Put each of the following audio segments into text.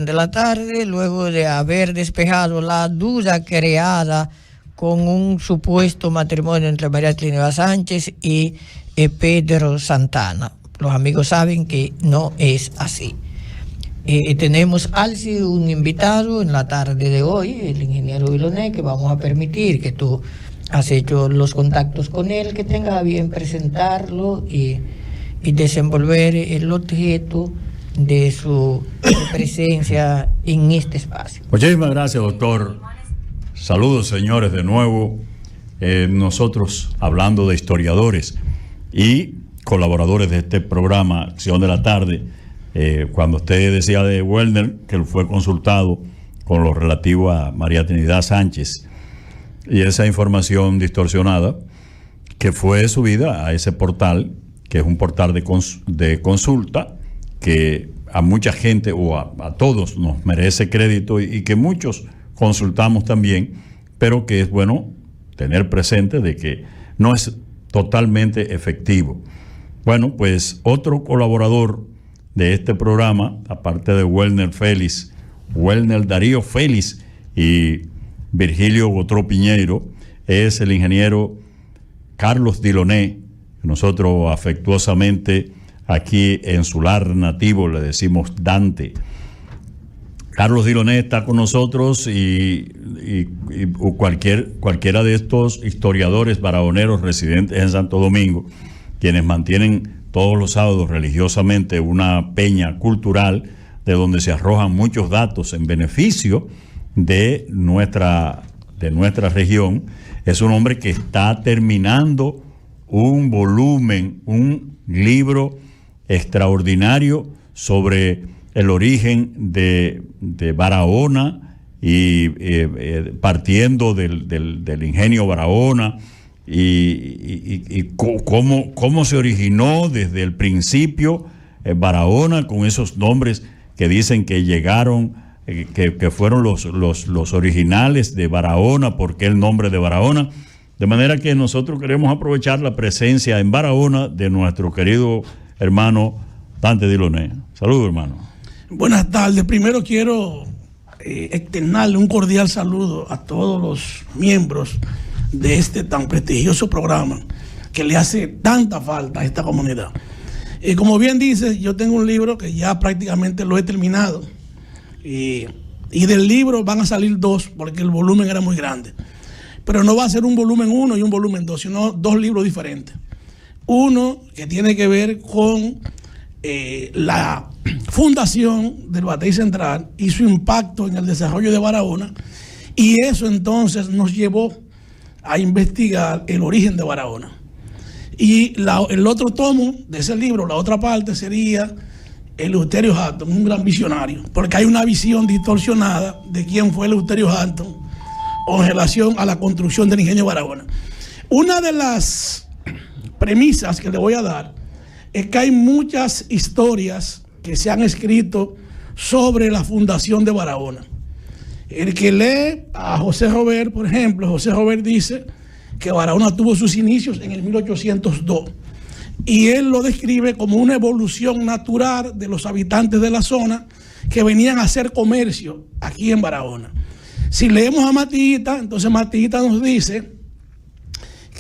de la tarde, luego de haber despejado la duda creada con un supuesto matrimonio entre María Trinidad Sánchez y Pedro Santana. Los amigos saben que no es así. Tenemos Alci, un invitado en la tarde de hoy, el ingeniero Viloné, que vamos a permitir que tú has hecho los contactos con él, que tenga bien presentarlo y desenvolver el objeto de su presencia en este espacio. Muchísimas gracias, doctor. Saludos, señores, de nuevo. Nosotros hablando de historiadores y colaboradores de este programa Acción de la Tarde, cuando usted decía de Wellner que él fue consultado con lo relativo a María Trinidad Sánchez y esa información distorsionada que fue subida a ese portal, que es un portal de consulta, que a mucha gente o a todos nos merece crédito y que muchos consultamos también, pero que es bueno tener presente de que no es totalmente efectivo. Bueno, pues otro colaborador de este programa, aparte de Wellner Darío Félix y Virgilio Gotró Piñeiro, es el ingeniero Carlos Diloné, que nosotros afectuosamente aquí en su lar nativo le decimos Dante. Carlos Diloné está con nosotros y cualquiera de estos historiadores barahoneros residentes en Santo Domingo, quienes mantienen todos los sábados religiosamente una peña cultural de donde se arrojan muchos datos en beneficio de nuestra región. Es un hombre que está terminando un volumen, un libro extraordinario sobre el origen de Barahona y partiendo del ingenio Barahona y cómo se originó desde el principio Barahona, con esos nombres que dicen que llegaron, que fueron los originales de Barahona, porque el nombre de Barahona. De manera que nosotros queremos aprovechar la presencia en Barahona de nuestro querido hermano Dante Diloné. Saludos, hermano. Buenas tardes. Primero quiero externarle un cordial saludo a todos los miembros de este tan prestigioso programa que le hace tanta falta a esta comunidad. Como bien dice, yo tengo un libro que ya prácticamente lo he terminado y del libro van a salir dos porque el volumen era muy grande. Pero no va a ser un volumen 1 y un volumen 2, sino dos libros diferentes. Uno que tiene que ver con la fundación del Batey Central y su impacto en el desarrollo de Barahona, y eso entonces nos llevó a investigar el origen de Barahona. Y el otro tomo de ese libro, la otra parte, sería Eleuterio Hatton, un gran visionario, porque hay una visión distorsionada de quién fue Eleuterio Hatton con relación a la construcción del ingenio Barahona. Una de las premisas que le voy a dar es que hay muchas historias que se han escrito sobre la fundación de Barahona. El que lee a José Robert, por ejemplo, José Robert dice que Barahona tuvo sus inicios en el 1802 y él lo describe como una evolución natural de los habitantes de la zona que venían a hacer comercio aquí en Barahona. Si leemos a Matita, entonces Matita nos dice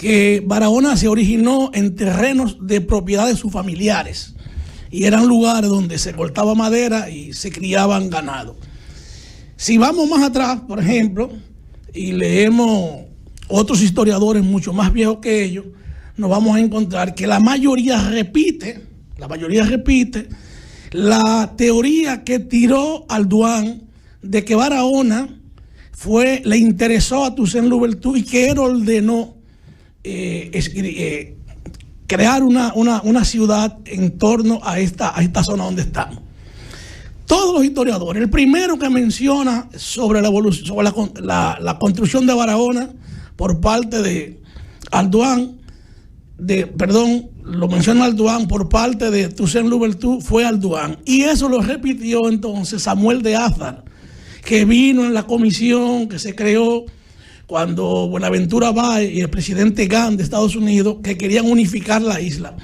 que Barahona se originó en terrenos de propiedad de sus familiares y eran lugares donde se cortaba madera y se criaban ganado. Si vamos más atrás, por ejemplo, y leemos otros historiadores mucho más viejos que ellos, nos vamos a encontrar que la mayoría repite la teoría que tiró Alduán de que Barahona le interesó a Toussaint Louverture y que él ordenó crear una ciudad en torno a esta zona donde estamos. Todos los historiadores, el primero que menciona sobre la evolución, sobre la construcción de Barahona por parte de Alduán, lo menciona Alduán por parte de Toussaint Louverture, fue Alduán. Y eso lo repitió entonces Samuel de Azar, que vino en la comisión que se creó cuando Buenaventura Bay y el presidente Gant de Estados Unidos, que querían unificar la isla.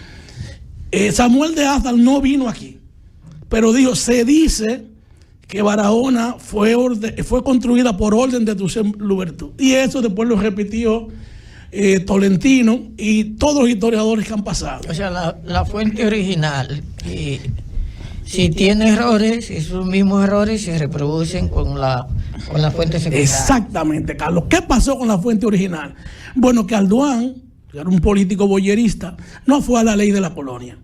Samuel de Azar no vino aquí, pero se dice que Barahona fue construida por orden de Toussaint Louverture. Y eso después lo repitió Tolentino y todos los historiadores que han pasado. O sea, la fuente original, si tiene errores, esos mismos errores se reproducen con la fuente secundaria. Exactamente, Carlos. ¿Qué pasó con la fuente original? Bueno, que Alduán, que era un político boyerista, no fue a la ley de la colonia.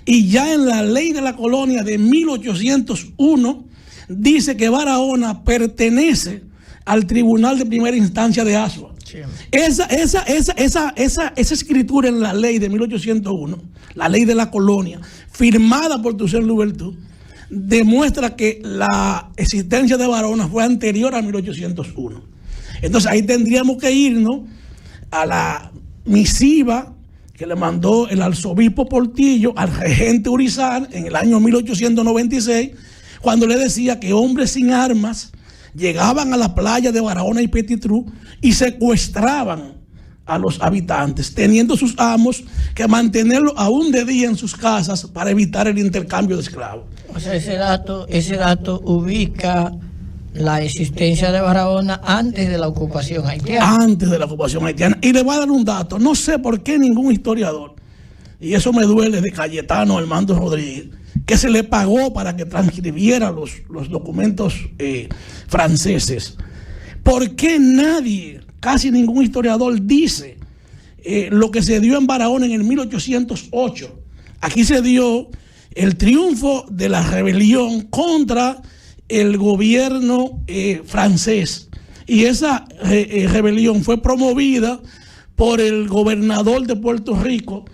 Y ya en la ley de la colonia de 1801 dice que Barahona pertenece al Tribunal de Primera Instancia de Asua. Sí. Esa escritura en la ley de 1801, la ley de la colonia, firmada por Toussaint Louverture, demuestra que la existencia de Barahona fue anterior a 1801. Entonces ahí tendríamos que irnos a la misiva que le mandó el arzobispo Portillo al regente Urizar en el año 1896, cuando le decía que hombres sin armas llegaban a la playa de Barahona y Petit-Trou y secuestraban a los habitantes, teniendo sus amos que mantenerlos aún de día en sus casas para evitar el intercambio de esclavos. O sea, ese dato ubica la existencia de Barahona antes de la ocupación haitiana. Antes de la ocupación haitiana. Y le voy a dar un dato. No sé por qué ningún historiador, y eso me duele, de Cayetano Armando Rodríguez, que se le pagó para que transcribiera los documentos franceses. ¿Por qué nadie, casi ningún historiador, dice lo que se dio en Barahona en el 1808? Aquí se dio el triunfo de la rebelión contra el gobierno francés, y esa rebelión fue promovida por el gobernador de Puerto Rico,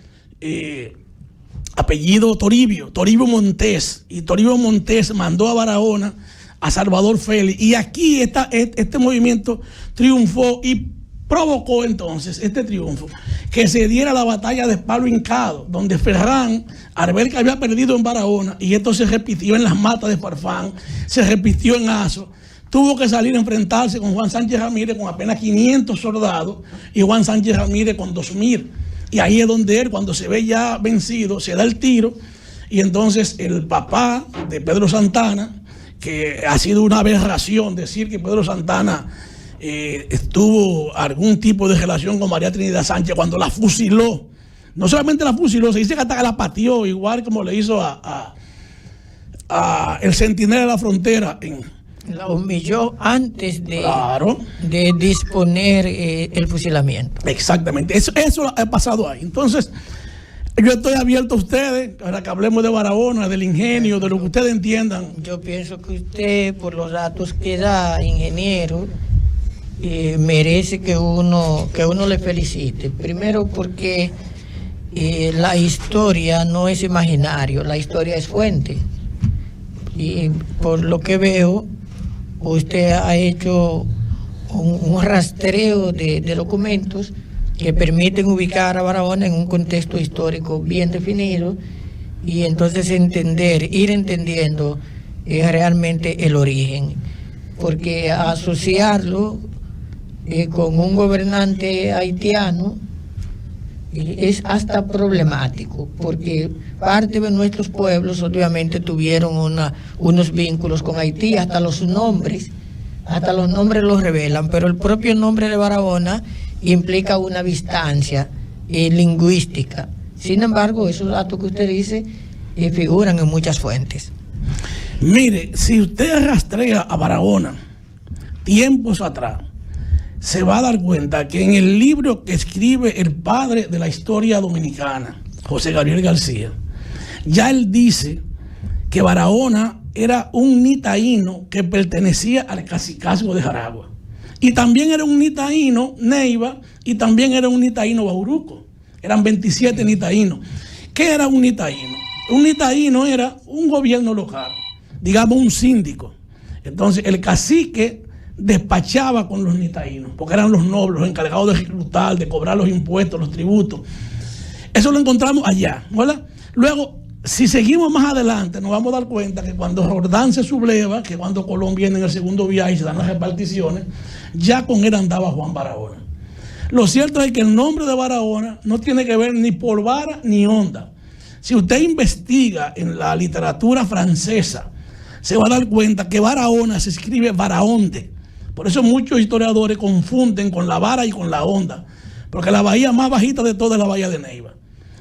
apellido Toribio Montés, y Toribio Montés mandó a Barahona a Salvador Félix, y aquí este movimiento triunfó y provocó entonces este triunfo, que se diera la batalla de Palo Hincado, donde Ferrán, al ver que había perdido en Barahona, y esto se repitió en las matas de Farfán, se repitió en Azo, tuvo que salir a enfrentarse con Juan Sánchez Ramírez con apenas 500 soldados y Juan Sánchez Ramírez con 2,000. Y ahí es donde él, cuando se ve ya vencido, se da el tiro, y entonces el papá de Pedro Santana, que ha sido una aberración decir que Pedro Santana tuvo algún tipo de relación con María Trinidad Sánchez cuando la fusiló. No solamente la fusiló, se dice que hasta que la pateó, igual como le hizo a el centinela de la frontera. La humilló antes de disponer el fusilamiento. Exactamente, eso ha pasado ahí. Entonces, yo estoy abierto a ustedes para que hablemos de Barahona, del ingenio, de lo que ustedes entiendan. Yo pienso que usted, por los datos que da, ingeniero, merece que uno le felicite. Primero porque la historia no es imaginario, la historia es fuente. Y por lo que veo, usted ha hecho un rastreo de documentos que permiten ubicar a Barahona en un contexto histórico bien definido, y entonces ir entendiendo realmente el origen, porque asociarlo con un gobernante haitiano es hasta problemático, porque parte de nuestros pueblos obviamente tuvieron unos vínculos con Haití, hasta los nombres los revelan, pero el propio nombre de Barahona implica una distancia lingüística. Sin embargo, esos datos que usted dice figuran en muchas fuentes. Mire, si usted rastrea a Barahona tiempos atrás, se va a dar cuenta que en el libro que escribe el padre de la historia dominicana, José Gabriel García, ya él dice que Barahona era un nitaíno que pertenecía al cacicazgo de Jaragua. Y también era un nitaíno Neiva, y también era un nitaíno Bauruco. Eran 27 nitaínos. ¿Qué era un nitaíno? Un nitaíno era un gobierno local, digamos un síndico. Entonces el cacique despachaba con los nitaínos, porque eran los nobles, los encargados de reclutar, de cobrar los impuestos, los tributos. Eso lo encontramos allá, ¿verdad? Luego, si seguimos más adelante, nos vamos a dar cuenta que cuando Jordán se subleva, que cuando Colón viene en el segundo viaje y se dan las reparticiones, ya con él andaba Juan Barahona. Lo cierto es que el nombre de Barahona no tiene que ver ni por vara ni onda. Si usted investiga en la literatura francesa se va a dar cuenta que Barahona se escribe Barahonde. Por eso muchos historiadores confunden con la vara y con la onda, porque la bahía más bajita de todas es la bahía de Neiva.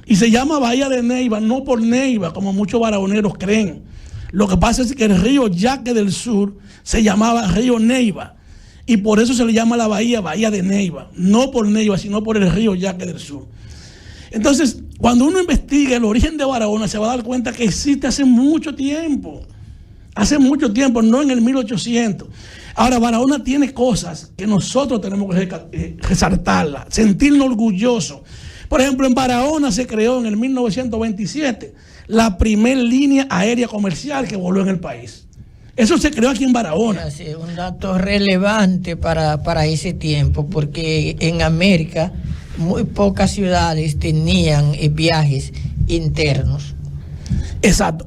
Y se llama bahía de Neiva no por Neiva, como muchos barahoneros creen. Lo que pasa es que el río Yaque del Sur se llamaba río Neiva, y por eso se le llama la bahía de Neiva, no por Neiva, sino por el río Yaque del Sur. Entonces, cuando uno investiga el origen de Barahona, se va a dar cuenta que existe hace mucho tiempo, no en el 1800. Ahora, Barahona tiene cosas que nosotros tenemos que resaltarlas, sentirnos orgullosos. Por ejemplo, en Barahona se creó en el 1927 la primera línea aérea comercial que voló en el país. Eso se creó aquí en Barahona. Sí, un dato relevante para ese tiempo, porque en América muy pocas ciudades tenían viajes internos. Exacto.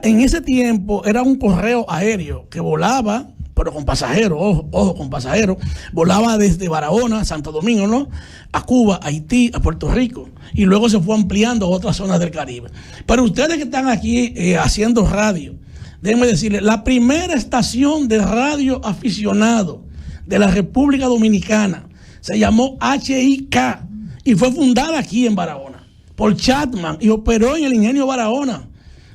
En ese tiempo era un correo aéreo que volaba, pero con pasajeros, ojo, con pasajeros, volaba desde Barahona, Santo Domingo, ¿no?, a Cuba, a Haití, a Puerto Rico, y luego se fue ampliando a otras zonas del Caribe. Pero ustedes que están aquí haciendo radio, déjenme decirles, la primera estación de radio aficionado de la República Dominicana se llamó HIK y fue fundada aquí en Barahona por Chapman y operó en el ingenio Barahona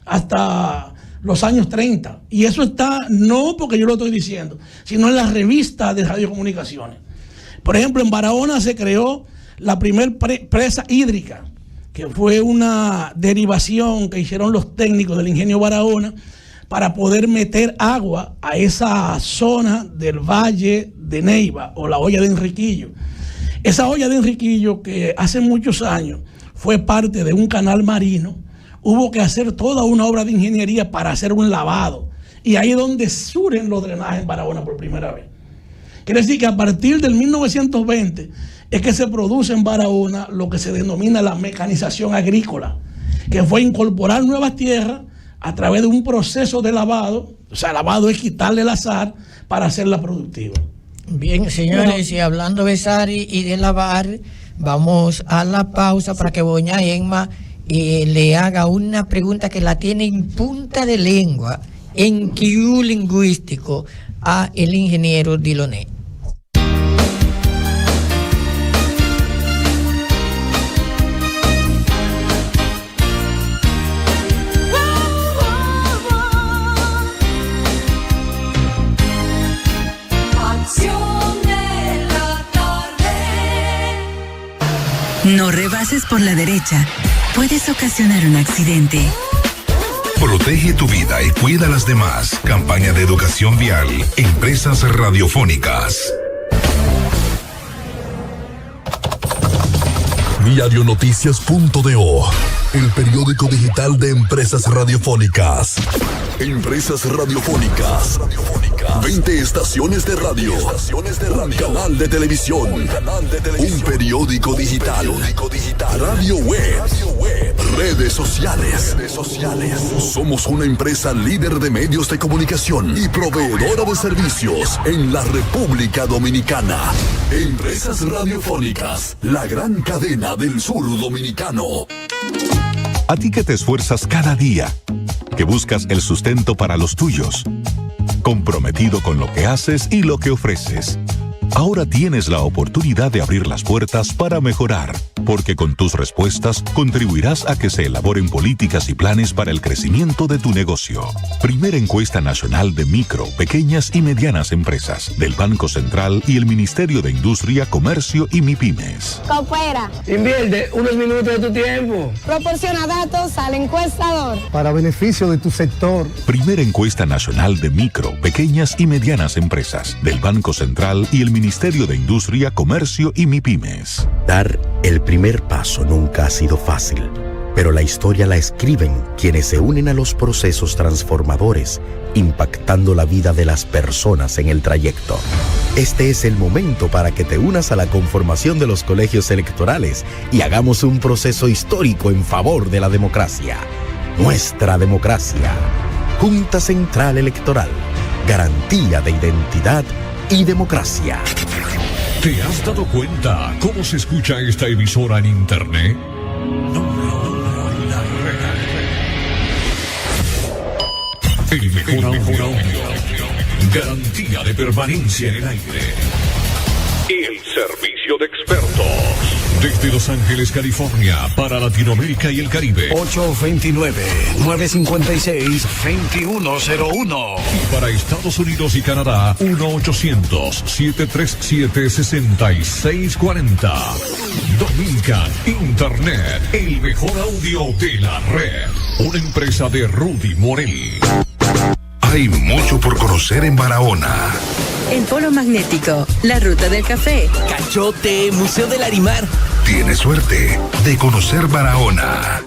hasta los años 30. Y eso está, no porque yo lo estoy diciendo, sino en la revista de radiocomunicaciones. Por ejemplo, en Barahona se creó la primer presa hídrica, que fue una derivación que hicieron los técnicos del ingenio Barahona para poder meter agua a esa zona del Valle de Neiva o la olla de Enriquillo. Esa olla de Enriquillo, que hace muchos años fue parte de un canal marino, hubo que hacer toda una obra de ingeniería para hacer un lavado. Y ahí es donde surgen los drenajes en Barahona por primera vez. Quiere decir que a partir del 1920 es que se produce en Barahona lo que se denomina la mecanización agrícola, que fue incorporar nuevas tierras a través de un proceso de lavado. O sea, lavado es quitarle el azar para hacerla productiva. Bien, señores, y hablando de azar y de lavar, vamos a la pausa para que doña Emma le haga una pregunta que la tiene en punta de lengua, en Q lingüístico, a el ingeniero Diloné. No rebases por la derecha. Puedes ocasionar un accidente. Protege tu vida y cuida a las demás. Campaña de educación vial. Empresas radiofónicas. Diarionoticias.do, el periódico digital de Empresas Radiofónicas. Empresas Radiofónicas. 20 estaciones de radio. Un canal de televisión. Un periódico digital. Radio web. Redes sociales. Somos una empresa líder de medios de comunicación y proveedora de servicios en la República Dominicana. Empresas Radiofónicas, la gran cadena del sur dominicano. A ti que te esfuerzas cada día, que buscas el sustento para los tuyos, comprometido con lo que haces y lo que ofreces. Ahora tienes la oportunidad de abrir las puertas para mejorar, porque con tus respuestas contribuirás a que se elaboren políticas y planes para el crecimiento de tu negocio. Primera encuesta nacional de micro, pequeñas y medianas empresas del Banco Central y el Ministerio de Industria, Comercio y MIPYMES. Coopera. Invierte unos minutos de tu tiempo. Proporciona datos al encuestador. Para beneficio de tu sector. Primera encuesta nacional de micro, pequeñas y medianas empresas del Banco Central y el Ministerio de Industria, Comercio y MIPYMES. Dar el primer paso nunca ha sido fácil, pero la historia la escriben quienes se unen a los procesos transformadores, impactando la vida de las personas en el trayecto. Este es el momento para que te unas a la conformación de los colegios electorales y hagamos un proceso histórico en favor de la democracia. Nuestra democracia. Junta Central Electoral. Garantía de identidad y democracia. ¿Te has dado cuenta cómo se escucha esta emisora en internet? El mejor audio. Garantía de permanencia en el aire. El servicio de expertos. Desde Los Ángeles, California, para Latinoamérica y el Caribe. 829-956-2101. Y para Estados Unidos y Canadá, 1-800-737-6640. Dominican Internet, el mejor audio de la red. Una empresa de Rudy Morel. Hay mucho por conocer en Barahona. El Polo Magnético, la Ruta del Café, Cachote, Museo del Arimar. Tienes suerte de conocer Barahona.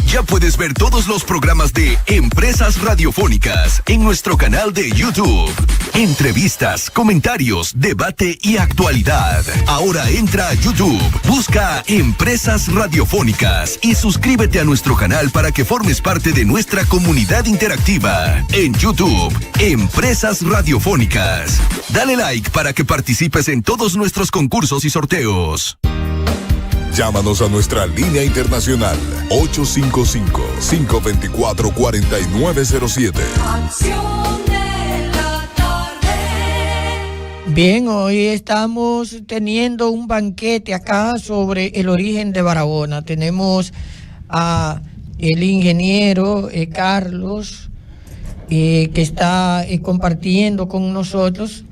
Ya puedes ver todos los programas de Empresas Radiofónicas en nuestro canal de YouTube. Entrevistas, comentarios, debate y actualidad. Ahora entra a YouTube, busca Empresas Radiofónicas y suscríbete a nuestro canal para que formes parte de nuestra comunidad interactiva. En YouTube, Empresas Radiofónicas. Dale like para que participes en todos nuestros concursos y sorteos. Llámanos a nuestra línea internacional 855-524-4907. Bien, hoy estamos teniendo un banquete acá sobre el origen de Barahona. Tenemos a el ingeniero Carlos que está compartiendo con nosotros,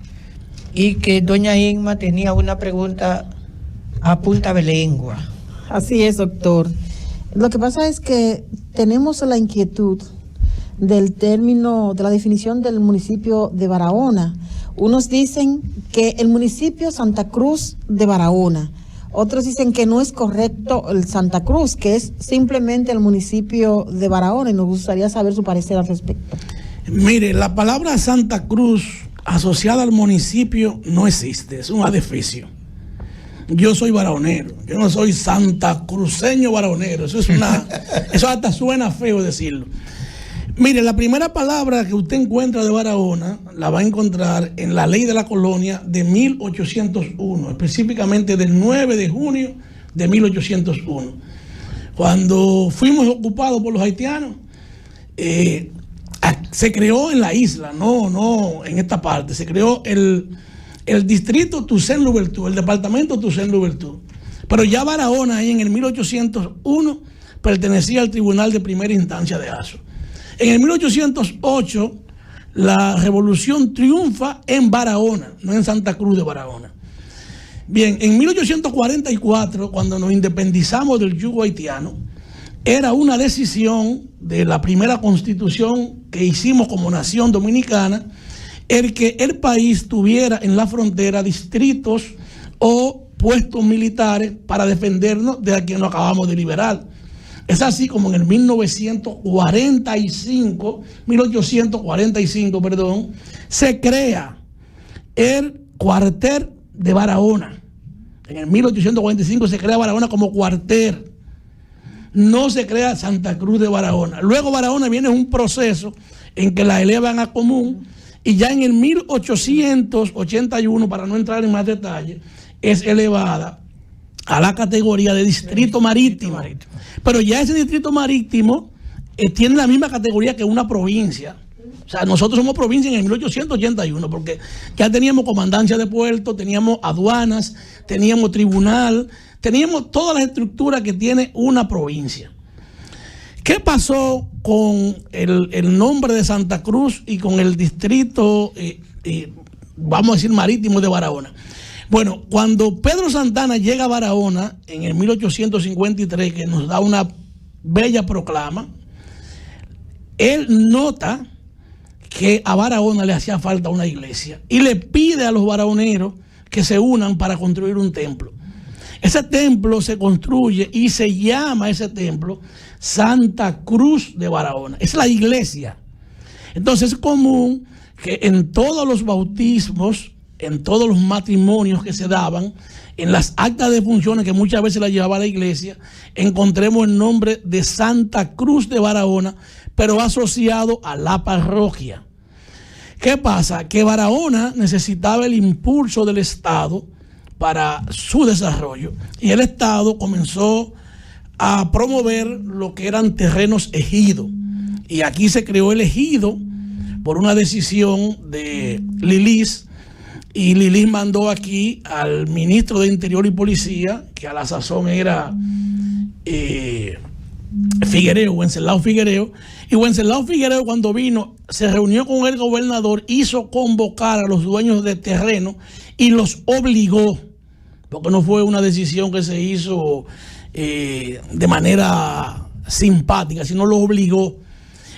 y que doña Inma tenía una pregunta a punta de lengua. Así es, doctor. Lo que pasa es que tenemos la inquietud del término, de la definición del municipio de Barahona. Unos dicen que el municipio Santa Cruz de Barahona. Otros dicen que no es correcto el Santa Cruz, que es simplemente el municipio de Barahona, y nos gustaría saber su parecer al respecto. Mire, la palabra Santa Cruz asociada al municipio no existe, es un adefesio. Yo soy barahonero, yo no soy santacruceño barahonero, eso hasta suena feo decirlo. Mire, la primera palabra que usted encuentra de Barahona la va a encontrar en la Ley de la Colonia de 1801, específicamente del 9 de junio de 1801. Cuando fuimos ocupados por los haitianos, se creó en la isla, no en esta parte, se creó el distrito Toussaint-Louverture, el departamento Toussaint-Louverture. Pero ya Barahona, ahí en el 1801, pertenecía al Tribunal de Primera Instancia de Azo. En el 1808, la revolución triunfa en Barahona, no en Santa Cruz de Barahona. Bien, en 1844, cuando nos independizamos del yugo haitiano, era una decisión de la primera constitución que hicimos como nación dominicana, el que el país tuviera en la frontera distritos o puestos militares para defendernos de a quien nos acabamos de liberar. Es así como en el 1845, se crea el cuartel de Barahona. En el 1845 se crea Barahona como cuartel. No se crea Santa Cruz de Barahona. Luego Barahona viene un proceso en que la elevan a común, y ya en el 1881, para no entrar en más detalle, es elevada a la categoría de distrito marítimo. Pero ya ese distrito marítimo tiene la misma categoría que una provincia. O sea, nosotros somos provincia en el 1881, porque ya teníamos comandancia de puerto, teníamos aduanas, teníamos tribunal, teníamos todas las estructuras que tiene una provincia. ¿Qué pasó con el nombre de Santa Cruz y con el distrito, vamos a decir, marítimo de Barahona? Bueno, cuando Pedro Santana llega a Barahona en el 1853, que nos da una bella proclama, él nota que a Barahona le hacía falta una iglesia y le pide a los barahoneros que se unan para construir un templo. Ese templo se construye y se llama ese templo Santa Cruz de Barahona. Es la iglesia. Entonces es común que en todos los bautismos, en todos los matrimonios que se daban, en las actas de funciones que muchas veces la llevaba la iglesia, encontremos el nombre de Santa Cruz de Barahona, pero asociado a la parroquia. ¿Qué pasa? Que Barahona necesitaba el impulso del Estado para su desarrollo, y el Estado comenzó a promover lo que eran terrenos ejidos, y aquí se creó el ejido por una decisión de Lilis, y Lilis mandó aquí al ministro de Interior y Policía, que a la sazón era Figuereo, Wenceslao Figuereo, y Wenceslao Figuereo, cuando vino, se reunió con el gobernador, hizo convocar a los dueños de terreno y los obligó, porque no fue una decisión que se hizo de manera simpática, sino lo obligó.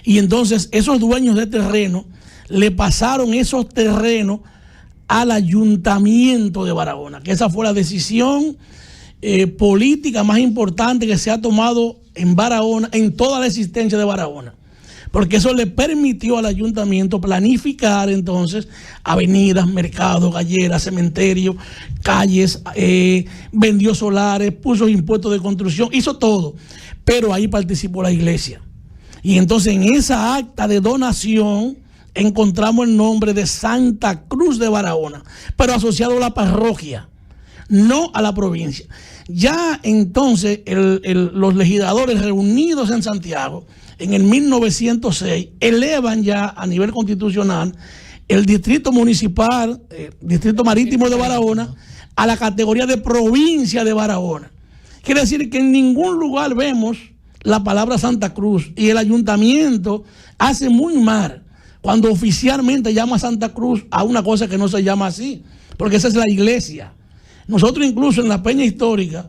Y entonces esos dueños de terreno le pasaron esos terrenos al ayuntamiento de Barahona, que esa fue la decisión política más importante que se ha tomado en Barahona, en toda la existencia de Barahona, porque eso le permitió al ayuntamiento planificar entonces avenidas, mercados, galleras, cementerios, calles, vendió solares, puso impuestos de construcción, hizo todo, pero ahí participó la iglesia. Y entonces en esa acta de donación encontramos el nombre de Santa Cruz de Barahona, pero asociado a la parroquia, no a la provincia. Ya entonces los legisladores reunidos en Santiago en el 1906 elevan ya a nivel constitucional el distrito municipal, distrito marítimo de Barahona, a la categoría de provincia de Barahona. Quiere decir que en ningún lugar vemos la palabra Santa Cruz, y el ayuntamiento hace muy mal cuando oficialmente llama Santa Cruz a una cosa que no se llama así, porque esa es la iglesia. Nosotros incluso en la Peña Histórica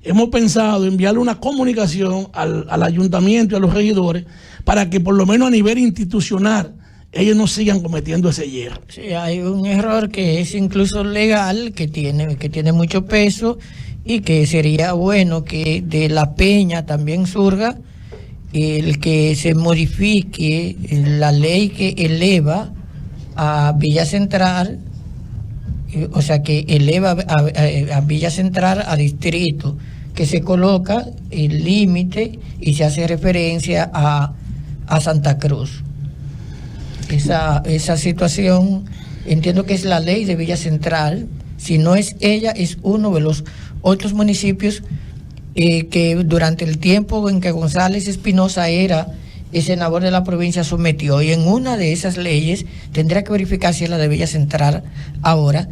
hemos pensado enviarle una comunicación al ayuntamiento y a los regidores para que por lo menos a nivel institucional ellos no sigan cometiendo ese hierro. Sí, hay un error que es incluso legal, que tiene mucho peso, y que sería bueno que de la Peña también surja el que se modifique la ley que eleva a Villa Central, o sea, que eleva a Villa Central a distrito, que se coloca el límite y se hace referencia a Santa Cruz. Esa situación, entiendo que es la ley de Villa Central. Si no es ella, es uno de los otros municipios que durante el tiempo en que González Espinosa era el senador de la provincia sometió, y en una de esas leyes, tendría que verificar si es la de Villa Central ahora,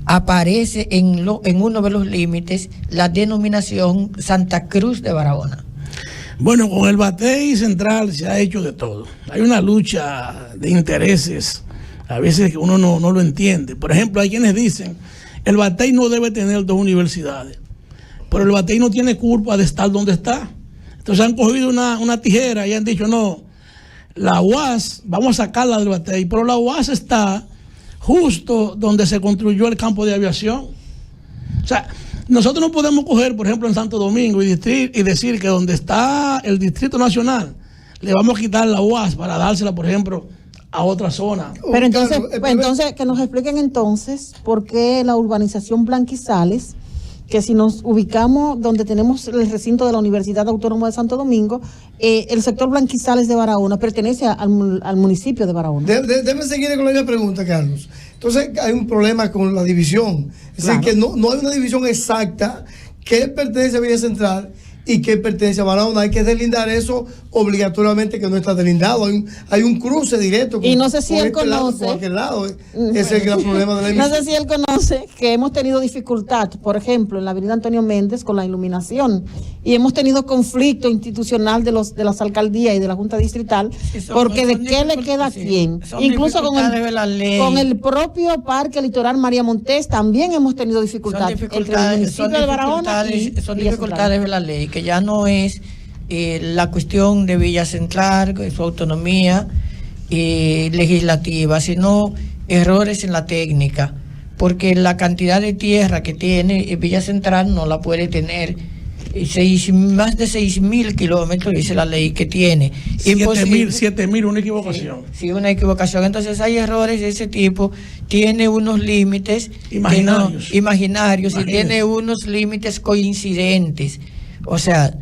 aparece en uno de los límites la denominación Santa Cruz de Barahona. Bueno, con el Batey Central se ha hecho de todo. Hay una lucha de intereses, a veces que uno no lo entiende. Por ejemplo, hay quienes dicen, el Batey no debe tener 2 universidades, pero el Batey no tiene culpa de estar donde está. Entonces han cogido una tijera y han dicho, no, la UAS, vamos a sacarla del Batey, pero la UAS está justo donde se construyó el campo de aviación. O sea, nosotros no podemos coger, por ejemplo, en Santo Domingo y decir que donde está el Distrito Nacional le vamos a quitar la UAS para dársela, por ejemplo, a otra zona. Pero entonces que nos expliquen entonces por qué la urbanización Blanquizales, que si nos ubicamos donde tenemos el recinto de la Universidad Autónoma de Santo Domingo, el sector Blanquizales de Barahona pertenece al municipio de Barahona. Déjeme seguir con la pregunta, Carlos. Entonces hay un problema con la división. Es decir, que no hay una división exacta que pertenece a Villa Central y que pertenece a Barahona. Hay que deslindar eso obligatoriamente, que no está delindado. Hay un cruce directo. Y no sé si él conoce. Por aquel lado. Ese es el gran problema de la emisión. No sé si él conoce que hemos tenido dificultad, por ejemplo, en la avenida Antonio Méndez con la iluminación. Y hemos tenido conflicto institucional de las alcaldías y de la Junta Distrital, porque de qué le queda a quién. Incluso con el propio Parque Litoral María Montés también hemos tenido dificultades entre el municipio de Barahona son dificultades de la ley, que ya no es la cuestión de Villa Central, su autonomía legislativa, sino errores en la técnica, porque la cantidad de tierra que tiene Villa Central no la puede tener. Más de 6.000 kilómetros, dice la ley que tiene. 7.000, una equivocación. Sí, una equivocación. Entonces hay errores de ese tipo. Tiene unos límites imaginarios y tiene unos límites coincidentes. O sea,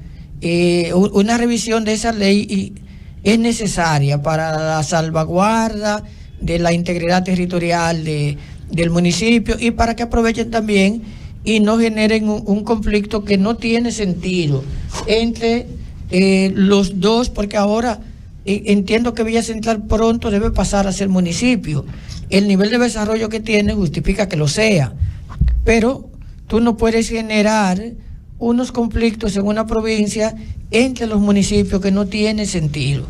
una revisión de esa ley es necesaria para la salvaguarda de la integridad territorial del municipio, y para que aprovechen también y no generen un conflicto que no tiene sentido entre los dos, porque ahora entiendo que Villa Central pronto debe pasar a ser municipio. El nivel de desarrollo que tiene justifica que lo sea, pero tú no puedes generar unos conflictos en una provincia entre los municipios que no tiene sentido.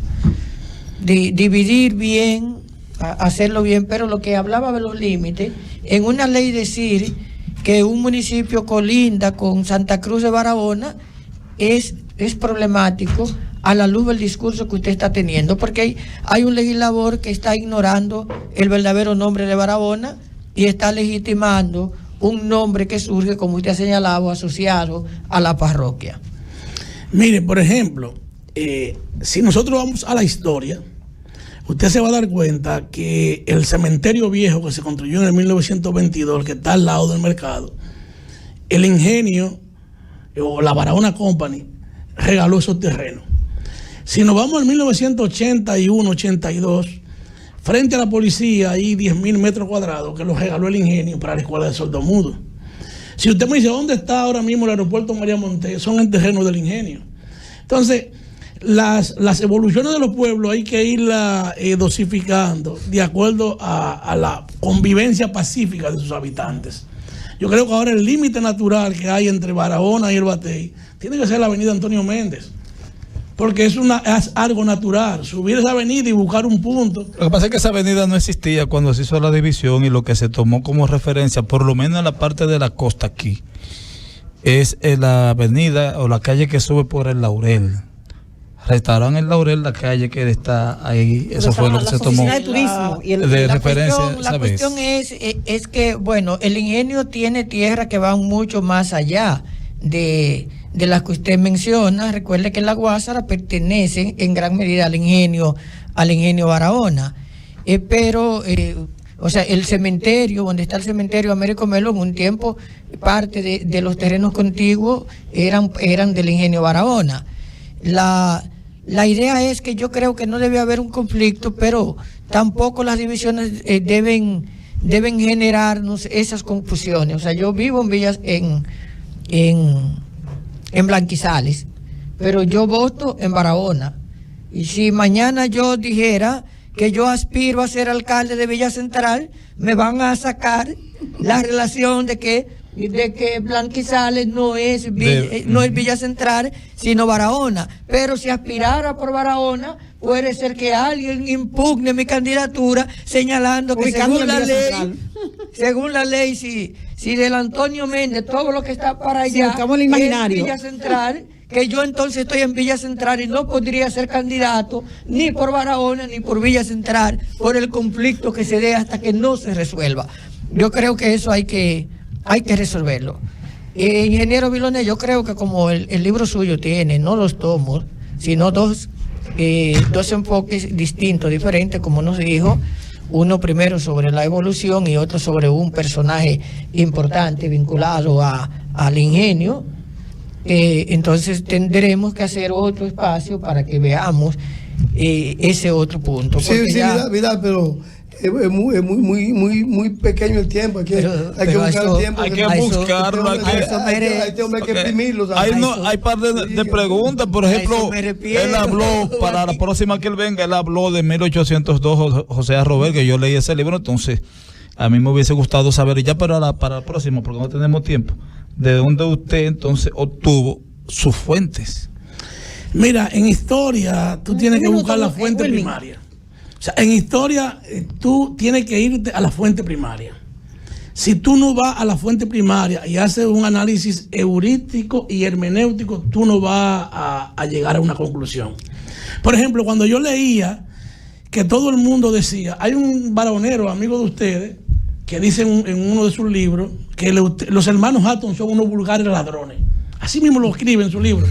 Dividir bien, hacerlo bien, pero lo que hablaba de los límites, en una ley decir que un municipio colinda con Santa Cruz de Barahona es problemático a la luz del discurso que usted está teniendo, porque hay un legislador que está ignorando el verdadero nombre de Barahona y está legitimando un nombre que surge, como usted ha señalado, asociado a la parroquia. Mire, por ejemplo, si nosotros vamos a la historia, usted se va a dar cuenta que el cementerio viejo que se construyó en el 1922, que está al lado del mercado, el ingenio o la Barahona Company regaló esos terrenos. Si nos vamos al 1981-82, frente a la policía hay 10.000 metros cuadrados que los regaló el ingenio para la escuela de sordomudos. Si usted me dice, ¿dónde está ahora mismo el aeropuerto María Montes? Son en terreno del ingenio. Entonces, las evoluciones de los pueblos hay que irlas dosificando de acuerdo a la convivencia pacífica de sus habitantes. Yo creo que ahora el límite natural que hay entre Barahona y el Batey tiene que ser la avenida Antonio Méndez, porque es algo natural, subir esa avenida y buscar un punto. Lo que pasa es que esa avenida no existía cuando se hizo la división, y lo que se tomó como referencia, por lo menos en la parte de la costa aquí, es la avenida o la calle que sube por el Laurel. Restauraron el Laurel, la calle que está ahí, eso fue lo que se tomó de referencia. La cuestión es que, bueno, el ingenio tiene tierra que van mucho más allá de las que usted menciona. Recuerde que la Guásara pertenece en gran medida al ingenio Barahona, pero o sea, el cementerio, donde está el cementerio Américo Melo, en un tiempo parte de los terrenos contiguos eran del ingenio Barahona. La idea es que yo creo que no debe haber un conflicto, pero tampoco las divisiones deben generarnos esas confusiones. O sea, yo vivo en Villas, en Blanquizales, pero yo voto en Barahona. Y si mañana yo dijera que yo aspiro a ser alcalde de Villa Central, me van a sacar la relación de que Blanquizales no es Villa Central, sino Barahona. Pero si aspirara por Barahona, puede ser que alguien impugne mi candidatura señalando que según la ley, si del Antonio Méndez, todo lo que está para allá es Villa Central, que yo entonces estoy en Villa Central y no podría ser candidato ni por Barahona ni por Villa Central, por el conflicto que se dé hasta que no se resuelva. Yo creo que eso hay que resolverlo. Ingeniero Vilone, yo creo que como el libro suyo tiene no dos tomos, sino dos enfoques distintos, diferentes, como nos dijo, uno primero sobre la evolución y otro sobre un personaje importante vinculado al ingenio, entonces tendremos que hacer otro espacio para que veamos ese otro punto. Sí, Vidal, pero es muy pequeño el tiempo. Hay que buscar el tiempo. Hay que buscarlo. Hay que exprimirlo. Hay par de preguntas. Por ejemplo, él habló, para la próxima que él venga, él habló de 1802, José A. Robert, que yo leí ese libro. Entonces, a mí me hubiese gustado saber, ya para la próxima, porque no tenemos tiempo, de dónde usted entonces obtuvo sus fuentes. Mira, en historia tú tienes que buscar la fuente primaria. O sea, en historia tú tienes que irte a la fuente primaria. Si tú no vas a la fuente primaria y haces un análisis heurístico y hermenéutico, tú no vas a llegar a una conclusión. Por ejemplo, cuando yo leía que todo el mundo decía, hay un varonero amigo de ustedes que dice en uno de sus libros que los hermanos Hatton son unos vulgares ladrones. Así mismo lo escribe en su libro.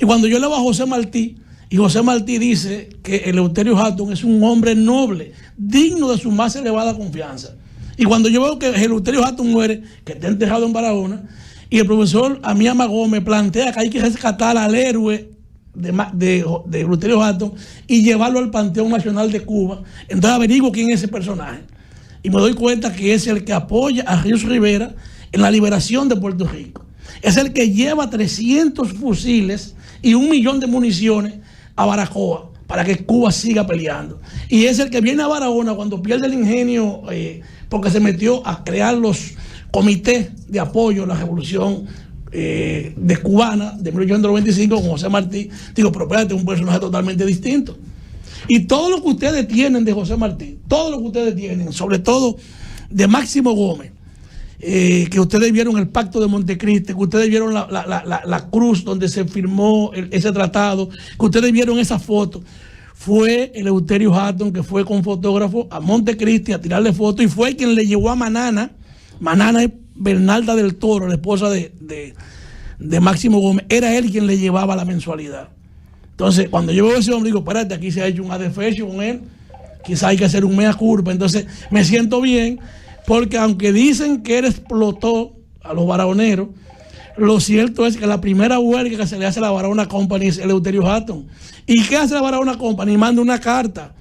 Y cuando yo leo a José Martí, y José Martí dice que Eleuterio Hatton es un hombre noble, digno de su más elevada confianza. Y cuando yo veo que Eleuterio Hatton muere, que está enterrado en Barahona, y el profesor Amiama Gómez plantea que hay que rescatar al héroe de Eleuterio Hatton y llevarlo al Panteón Nacional de Cuba, entonces averiguo quién es ese personaje. Y me doy cuenta que es el que apoya a Ríos Rivera en la liberación de Puerto Rico. Es el que lleva 300 fusiles y 1 millón de municiones a Baracoa para que Cuba siga peleando. Y es el que viene a Barahona cuando pierde el ingenio, porque se metió a crear los comités de apoyo a la revolución de cubana de 1895 con José Martí. Digo, pero espérate, un personaje totalmente distinto. Y todo lo que ustedes tienen de José Martí, todo lo que ustedes tienen, sobre todo de Máximo Gómez, que ustedes vieron el pacto de Montecristi, que ustedes vieron la cruz donde se firmó ese tratado, que ustedes vieron esa foto, fue Eleuterio Hatton, que fue con fotógrafo a Montecristi a tirarle fotos, y fue quien le llevó a Manana. Manana es Bernalda del Toro, la esposa de Máximo Gómez. Era él quien le llevaba la mensualidad. Entonces, cuando yo veo a ese hombre, digo, espérate, aquí se ha hecho un adefesio con él, quizá hay que hacer un mea culpa. Entonces, me siento bien, porque aunque dicen que él explotó a los barahoneros, lo cierto es que la primera huelga que se le hace a la Barahona Company es Eleuterio Hatton. ¿Y qué hace la Barahona Company? Manda una carta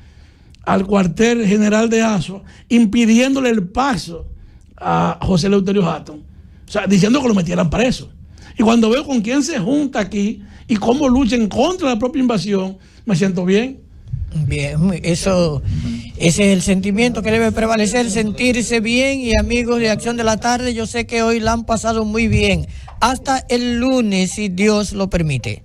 al cuartel general de Asua impidiéndole el paso a José Eleuterio Hatton, o sea, diciendo que lo metieran preso. Y cuando veo con quién se junta aquí y cómo luchan contra la propia invasión, me siento bien. Bien, eso, ese es el sentimiento que debe prevalecer, sentirse bien. Y amigos de Acción de la Tarde, yo sé que hoy la han pasado muy bien. Hasta el lunes, si Dios lo permite.